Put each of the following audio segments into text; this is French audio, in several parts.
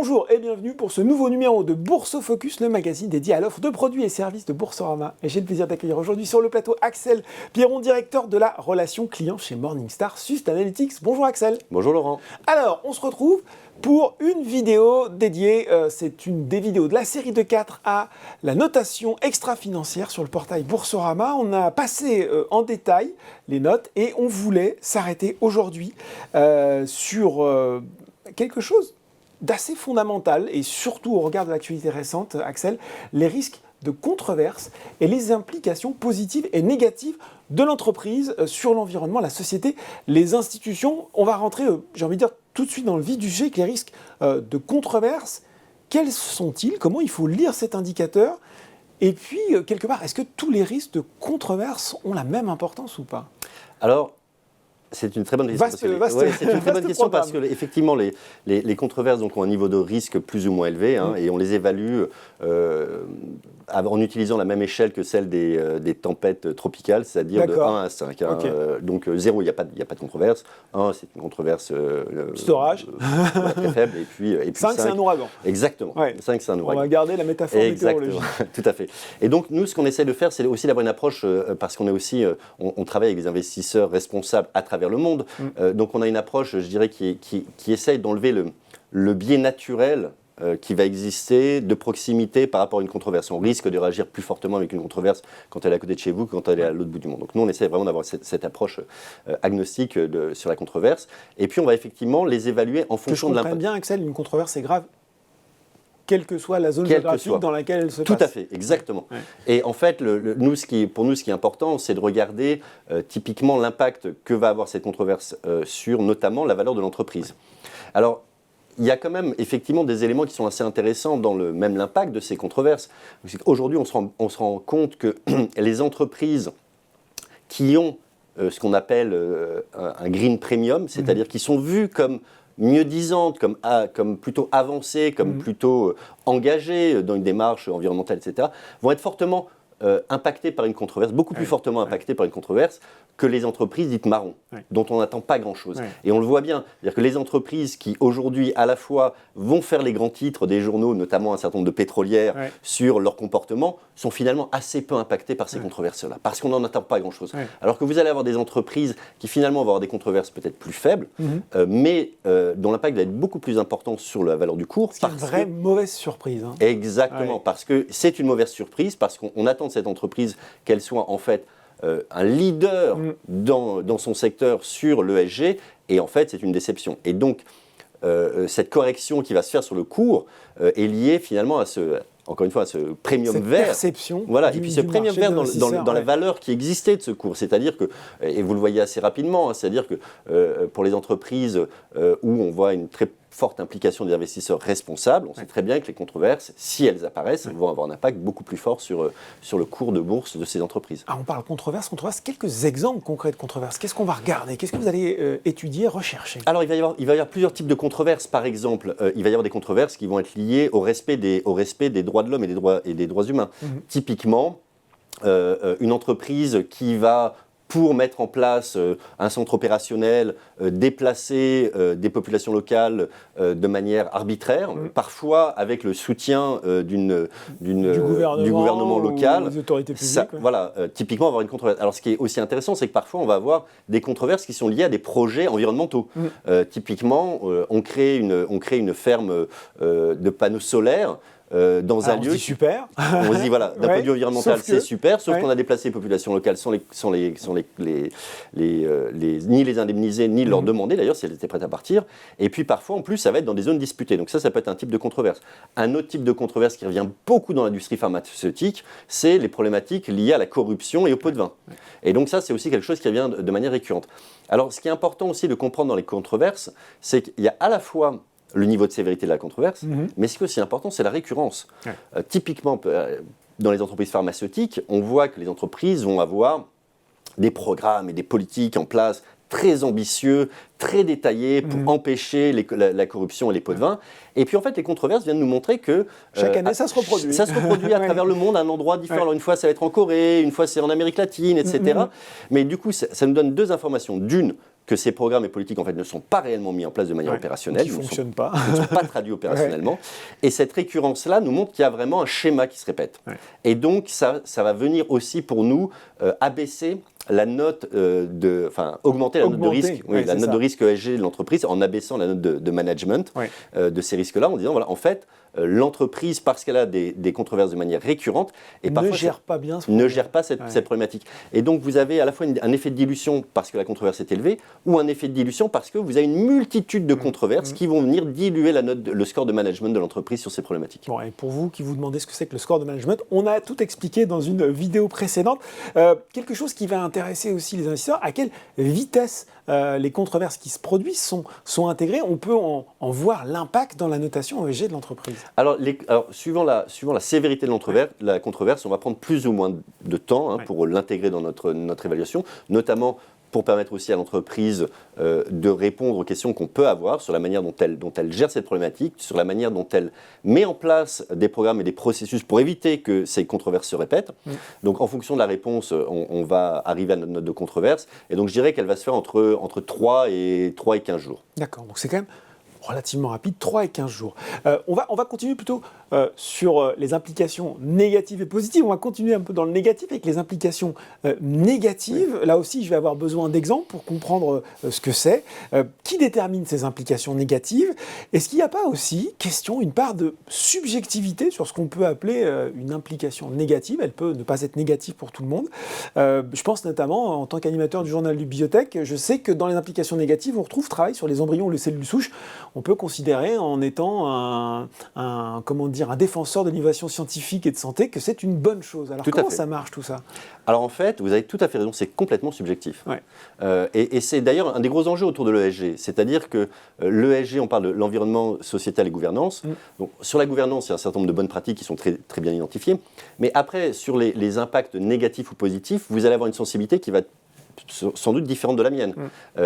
Bonjour et bienvenue pour ce nouveau numéro de Bourse Focus, le magazine dédié à l'offre de produits et services de Boursorama. Et j'ai le plaisir d'accueillir aujourd'hui sur le plateau Axel Pierron, directeur de la relation client chez Morningstar Sustainalytics. Bonjour Axel. Bonjour Laurent. Alors, on se retrouve pour une vidéo dédiée, c'est une des vidéos de la série de 4 à la notation extra-financière sur le portail Boursorama. On a passé en détail les notes et on voulait s'arrêter aujourd'hui sur quelque chose d'assez fondamental et surtout au regard de l'actualité récente, Axel, les risques de controverse et les implications positives et négatives de l'entreprise sur l'environnement, la société, les institutions. On va rentrer, j'ai envie de dire, tout de suite dans le vif du sujet avec les risques de controverse. Quels sont-ils? Comment il faut lire cet indicateur? Et puis, quelque part, est-ce que tous les risques de controverse ont la même importance ou pas? Alors, c'est une très bonne question. C'est une très bonne question parce que effectivement les controverses donc, ont un niveau de risque plus ou moins élevé et on les évalue en utilisant la même échelle que celle des tempêtes tropicales, c'est-à-dire de 1 à 5. Okay. Donc 0, il n'y a pas de controverse. 1, c'est une controverse petit orage. Très faible. Et puis 5, c'est un ouragan. Exactement. Ouais. 5, c'est un ouragan. On va garder la métaphore météorologique. Tout à fait. Et donc nous, ce qu'on essaie de faire, c'est aussi d'avoir une approche, parce qu'on est aussi, on travaille avec des investisseurs responsables à travers le monde. Donc on a une approche, je dirais, qui essaye d'enlever le biais naturel qui va exister de proximité par rapport à une controverse. On risque de réagir plus fortement avec une controverse quand elle est à côté de chez vous que quand elle est à l'autre bout du monde. Donc nous, on essaie vraiment d'avoir cette approche agnostique sur la controverse. Et puis on va effectivement les évaluer en fonction de l'impact. Je comprends bien, Axel, une controverse est grave, quelle que soit la zone géographique dans laquelle elle se passe. Tout à fait, exactement. Ouais. Et en fait, pour nous, ce qui est important, c'est de regarder typiquement l'impact que va avoir cette controverse sur notamment la valeur de l'entreprise. Alors, il y a quand même effectivement des éléments qui sont assez intéressants dans même l'impact de ces controverses. Aujourd'hui, on se rend compte que les entreprises qui ont ce qu'on appelle un green premium, c'est-à-dire qui sont vues comme mieux-disantes, comme plutôt avancées, comme plutôt engagées dans une démarche environnementale, etc., vont être fortement impactées par une controverse, beaucoup plus fortement impactées par une controverse que les entreprises dites marron, dont on n'attend pas grand-chose. Et on le voit bien, c'est-à-dire que les entreprises qui aujourd'hui à la fois vont faire les grands titres des journaux, notamment un certain nombre de pétrolières, sur leur comportement, sont finalement assez peu impactées par ces controverses-là, parce qu'on n'en attend pas grand-chose. Alors que vous allez avoir des entreprises qui finalement vont avoir des controverses peut-être plus faibles, mais dont l'impact va être beaucoup plus important sur la valeur du cours. C'est une vraie mauvaise surprise. Exactement, parce que c'est une mauvaise surprise, parce qu'on attend de cette entreprise qu'elle soit en fait un leader dans son secteur sur l'ESG, et en fait c'est une déception. Et donc cette correction qui va se faire sur le cours est liée finalement à encore une fois, à ce premium cette vert. Perception voilà, et puis ce premium vert dans la valeur qui existait de ce cours. C'est-à-dire que, et vous le voyez assez rapidement, c'est-à-dire que pour les entreprises où on voit une très forte implication des investisseurs responsables, on sait très bien que les controverses, si elles apparaissent, vont avoir un impact beaucoup plus fort sur le cours de bourse de ces entreprises. Ah, on parle controverse, quelques exemples concrets de controverses. Qu'est-ce qu'on va regarder? Qu'est-ce que vous allez étudier, rechercher? Alors, il va y avoir plusieurs types de controverses. Par exemple, il va y avoir des controverses qui vont être liées au respect des droits de l'homme et des droits humains. Typiquement, une entreprise qui va, pour mettre en place un centre opérationnel, déplacer des populations locales de manière arbitraire, parfois avec le soutien du gouvernement local. Des autorités publiques. Voilà, typiquement avoir une controverse. Alors ce qui est aussi intéressant, c'est que parfois on va avoir des controverses qui sont liées à des projets environnementaux. Typiquement, on crée une ferme de panneaux solaires. Dans un lieu. On se dit super. On se dit voilà, d'un point de vue environnemental, c'est super, sauf qu'on a déplacé les populations locales sans ni les indemniser, ni leur demander d'ailleurs si elles étaient prêtes à partir. Et puis parfois, en plus, ça va être dans des zones disputées. Donc ça peut être un type de controverse. Un autre type de controverse qui revient beaucoup dans l'industrie pharmaceutique, c'est les problématiques liées à la corruption et au pot de vin. Et donc ça, c'est aussi quelque chose qui revient de manière récurrente. Alors, ce qui est important aussi de comprendre dans les controverses, c'est qu'il y a à la fois le niveau de sévérité de la controverse, mais ce qui est aussi important, c'est la récurrence. Typiquement, dans les entreprises pharmaceutiques, on voit que les entreprises vont avoir des programmes et des politiques en place très ambitieux, très détaillé pour empêcher la corruption et les pots de vin. Et puis en fait, les controverses viennent nous montrer que chaque année, ça se reproduit. Ça se reproduit à travers le monde, à un endroit différent. Alors une fois, ça va être en Corée, une fois, c'est en Amérique latine, etc. Mais du coup, ça nous donne deux informations. D'une, que ces programmes et politiques en fait ne sont pas réellement mis en place de manière opérationnelle, qui ne fonctionnent pas, ne sont pas traduits opérationnellement. Et cette récurrence-là nous montre qu'il y a vraiment un schéma qui se répète. Et donc ça va venir aussi pour nous abaisser la note augmenter la note de risque, la note de risque ESG de l'entreprise en abaissant la note de management de ces risques-là, en disant voilà, en fait, l'entreprise, parce qu'elle a des controverses de manière récurrente, et parfois ne gère pas bien cette problématique. Et donc vous avez à la fois un effet de dilution parce que la controverse est élevée, ou un effet de dilution parce que vous avez une multitude de controverses qui vont venir diluer le score de management de l'entreprise sur ces problématiques. Bon, et pour vous qui vous demandez ce que c'est que le score de management, on a tout expliqué dans une vidéo précédente. Quelque chose qui va intéresser aussi les investisseurs, à quelle vitesse les controverses qui se produisent sont intégrées. On peut en voir l'impact dans la notation ESG de l'entreprise. Alors, suivant la sévérité de la controverse, on va prendre plus ou moins de temps pour l'intégrer dans notre évaluation, notamment pour permettre aussi à l'entreprise de répondre aux questions qu'on peut avoir sur la manière dont elle gère cette problématique, sur la manière dont elle met en place des programmes et des processus pour éviter que ces controverses se répètent. Donc en fonction de la réponse, on va arriver à notre note de controverse. Et donc je dirais qu'elle va se faire entre 3 et 15 jours. D'accord, donc c'est quand même relativement rapide, 3 et 15 jours. On va continuer plutôt sur les implications négatives et positives. On va continuer un peu dans le négatif avec les implications négatives. Là aussi, je vais avoir besoin d'exemples pour comprendre ce que c'est. Qui détermine ces implications négatives? Est-ce qu'il n'y a pas aussi, une part de subjectivité sur ce qu'on peut appeler une implication négative? Elle peut ne pas être négative pour tout le monde. Je pense notamment, en tant qu'animateur du journal du Biotech, je sais que dans les implications négatives, on retrouve travail sur les embryons ou les cellules souches. On peut considérer en étant un défenseur de l'innovation scientifique et de santé que c'est une bonne chose. Alors comment ça marche tout ça? Alors en fait, vous avez tout à fait raison, c'est complètement subjectif. Et c'est d'ailleurs un des gros enjeux autour de l'ESG. C'est-à-dire que l'ESG, on parle de l'environnement sociétal et gouvernance. Donc, sur la gouvernance, il y a un certain nombre de bonnes pratiques qui sont très, très bien identifiées. Mais après, sur les impacts négatifs ou positifs, vous allez avoir une sensibilité qui va être sans doute différente de la mienne.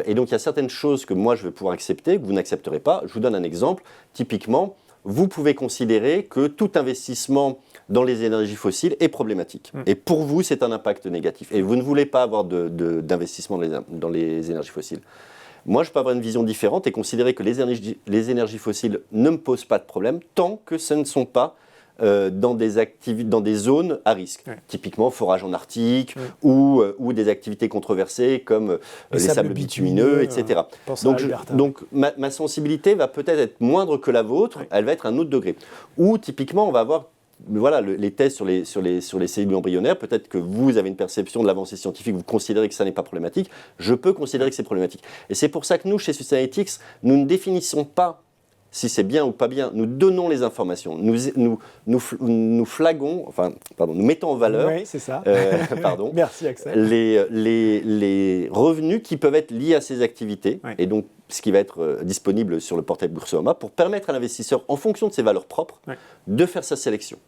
Et donc il y a certaines choses que moi je vais pouvoir accepter, que vous n'accepterez pas. Je vous donne un exemple. Typiquement, vous pouvez considérer que tout investissement dans les énergies fossiles est problématique. Et pour vous, c'est un impact négatif. Et vous ne voulez pas avoir d'investissement dans les énergies fossiles. Moi, je peux avoir une vision différente et considérer que les énergies fossiles ne me posent pas de problème tant que ce ne sont pas dans des zones à risque, typiquement forage en Arctique ou des activités controversées comme les sables bitumineux, etc. Donc ma sensibilité va peut-être être moindre que la vôtre, elle va être à un autre degré. Ou typiquement, on va avoir les tests sur les cellules embryonnaires, peut-être que vous avez une perception de l'avancée scientifique, vous considérez que ça n'est pas problématique, je peux considérer que c'est problématique. Et c'est pour ça que nous, chez Sustainalytics, nous ne définissons pas si c'est bien ou pas bien, nous donnons les informations, nous flaguons, nous mettons en valeur Merci, Axel. les revenus qui peuvent être liés à ces activités, et donc ce qui va être disponible sur le portail Boursorama pour permettre à l'investisseur, en fonction de ses valeurs propres, de faire sa sélection.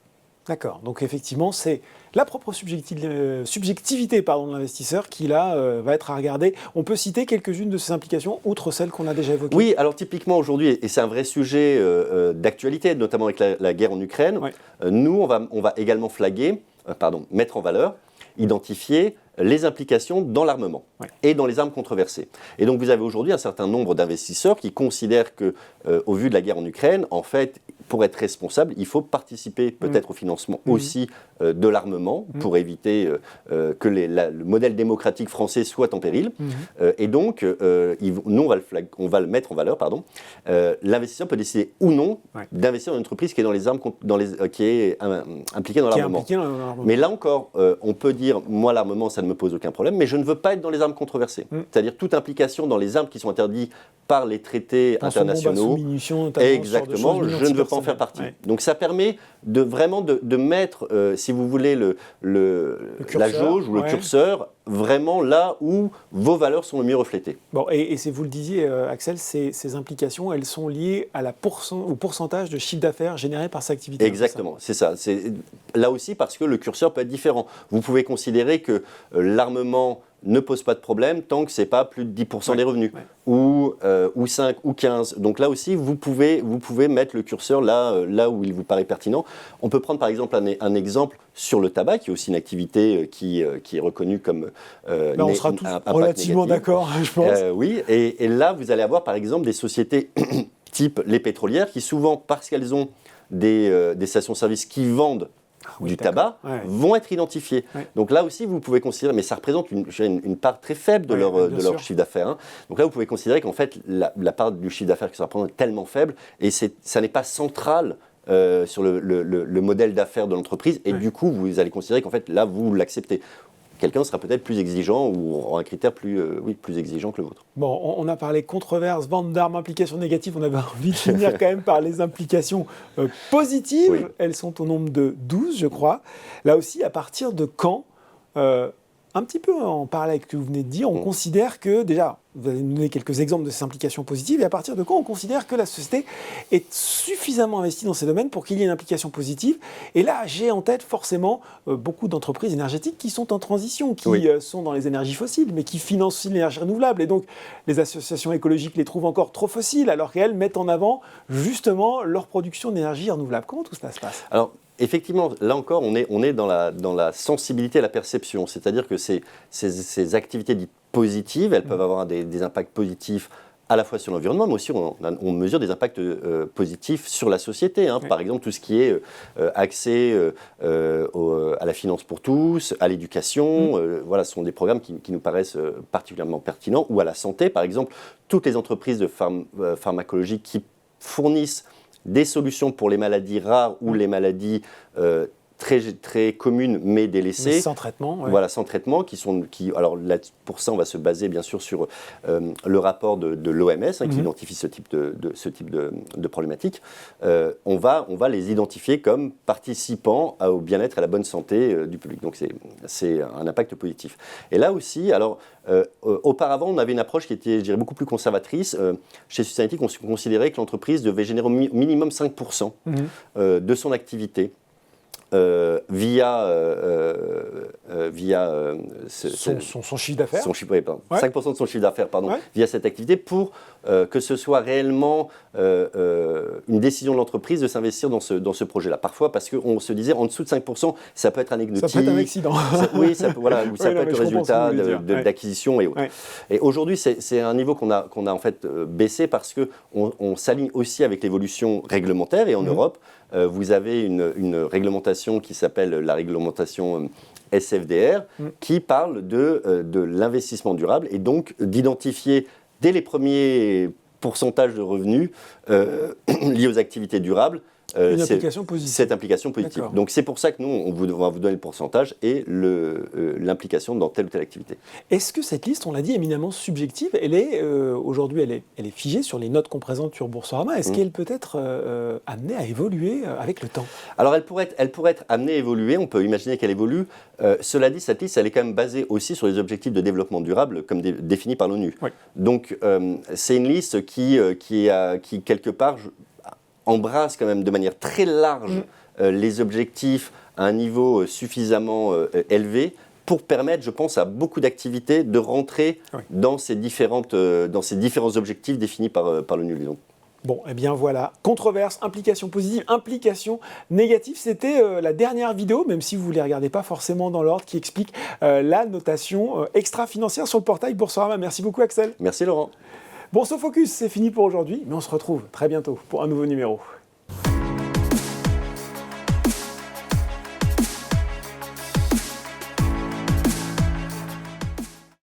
D'accord, donc effectivement, c'est la propre subjectivité de l'investisseur qui, là, va être à regarder. On peut citer quelques-unes de ces implications, outre celles qu'on a déjà évoquées. Oui, alors typiquement aujourd'hui, et c'est un vrai sujet d'actualité, notamment avec la guerre en Ukraine, nous, on va également mettre en valeur, identifier les implications dans l'armement et dans les armes controversées. Et donc vous avez aujourd'hui un certain nombre d'investisseurs qui considèrent que, au vu de la guerre en Ukraine, en fait, pour être responsable, il faut participer peut-être au financement aussi de l'armement pour éviter que le modèle démocratique français soit en péril. Et donc, nous, on va le mettre en valeur. L'investisseur peut décider ou non d'investir dans une entreprise qui est dans les armes, qui est impliquée dans l'armement. Mais là encore, on peut dire, moi, l'armement, ça ne me pose aucun problème, mais je ne veux pas être dans les armes controversées. C'est-à-dire toute implication dans les armes qui sont interdites par les traités internationaux. Exactement, je ne veux pas en faire partie. Donc ça permet vraiment de mettre, si vous voulez, la jauge ou le curseur vraiment là où vos valeurs sont le mieux reflétées. Bon, et vous le disiez, Axel, ces implications, elles sont liées à au pourcentage de chiffre d'affaires généré par cette activité. Exactement, c'est ça. C'est là aussi parce que le curseur peut être différent. Vous pouvez considérer que l'armement ne pose pas de problème tant que ce n'est pas plus de 10% des revenus, ou 5 ou 15. Donc là aussi, vous pouvez mettre le curseur là où il vous paraît pertinent. On peut prendre par exemple un exemple sur le tabac, qui est aussi une activité qui est reconnue comme on sera tous relativement d'accord, je pense. Oui, et là, vous allez avoir par exemple des sociétés type les pétrolières qui souvent, parce qu'elles ont des stations-service qui vendent du tabac, vont être identifiés. Donc là aussi, vous pouvez considérer, mais ça représente une part très faible de leur chiffre d'affaires. Hein. Donc là, vous pouvez considérer qu'en fait, la part du chiffre d'affaires que ça représente est tellement faible, et ça n'est pas central sur le modèle d'affaires de l'entreprise, et du coup, vous allez considérer qu'en fait, là, vous l'acceptez. Quelqu'un sera peut-être plus exigeant ou aura un critère plus exigeant que le vôtre. Bon, on a parlé controverse, vente d'armes, implications négatives. On avait envie de finir quand même par les implications positives. Oui. Elles sont au nombre de 12, je crois. Là aussi, à partir de quand un petit peu en parallèle avec ce que vous venez de dire, on considère que, déjà, vous allez nous donner quelques exemples de ces implications positives, et à partir de quand on considère que la société est suffisamment investie dans ces domaines pour qu'il y ait une implication positive. Et là, j'ai en tête forcément beaucoup d'entreprises énergétiques qui sont en transition, qui sont dans les énergies fossiles, mais qui financent aussi l'énergie renouvelable. Et donc, les associations écologiques les trouvent encore trop fossiles, alors qu'elles mettent en avant justement leur production d'énergie renouvelable. Comment tout cela se passe ? Alors, effectivement, là encore, on est dans la sensibilité à la perception. C'est-à-dire que ces activités dites positives, elles peuvent avoir des impacts positifs à la fois sur l'environnement, mais aussi on mesure des impacts positifs sur la société. Hein. Par exemple, tout ce qui est accès à la finance pour tous, à l'éducation, voilà, ce sont des programmes qui nous paraissent particulièrement pertinents, ou à la santé, par exemple, toutes les entreprises de pharmacologie qui fournissent des solutions pour les maladies rares ou les maladies très communes mais délaissées. Mais sans traitement. Voilà, sans traitement. Alors là, pour ça, on va se baser bien sûr sur le rapport de l'OMS qui identifie ce type de problématiques. On va les identifier comme participant au bien-être et à la bonne santé du public. Donc c'est un impact positif. Et là aussi, alors auparavant, on avait une approche qui était, je dirais, beaucoup plus conservatrice. Chez Sustainalytics, on considérait que l'entreprise devait générer au minimum 5% de son activité via son chiffre d'affaires. 5% de son chiffre d'affaires, via cette activité, pour que ce soit réellement une décision de l'entreprise de s'investir dans ce projet-là. Parfois, parce qu'on se disait, en dessous de 5%, ça peut être anecdotique. Ça peut être un accident. Oui, ça peut être le résultat d'acquisition et autres. Et aujourd'hui, c'est un niveau qu'on a en fait baissé parce qu'on s'aligne aussi avec l'évolution réglementaire. Et en Europe, vous avez une réglementation qui s'appelle la réglementation SFDR, qui parle de l'investissement durable et donc d'identifier dès les premiers pourcentages de revenus liés aux activités durables cette implication positive. Donc c'est pour ça que nous, on va vous donner le pourcentage et l'implication dans telle ou telle activité. Est-ce que cette liste, on l'a dit, éminemment subjective, elle est aujourd'hui, elle est figée sur les notes qu'on présente sur Boursorama. Est-ce qu'elle peut être amenée à évoluer avec le temps ? Alors elle pourrait être amenée à évoluer, on peut imaginer qu'elle évolue. Cela dit, cette liste, elle est quand même basée aussi sur les objectifs de développement durable comme définis par l'ONU. Donc c'est une liste qui quelque part, embrasse quand même de manière très large les objectifs à un niveau suffisamment élevé pour permettre, je pense, à beaucoup d'activités de rentrer dans ces différents objectifs définis par l'ONU. Bon, eh bien voilà, controverse, implication positive, implication négative. C'était la dernière vidéo, même si vous ne les regardez pas forcément dans l'ordre, qui explique la notation extra-financière sur le portail Boursorama. Merci beaucoup, Axel. Merci, Laurent. Bon, ce focus, c'est fini pour aujourd'hui, mais on se retrouve très bientôt pour un nouveau numéro.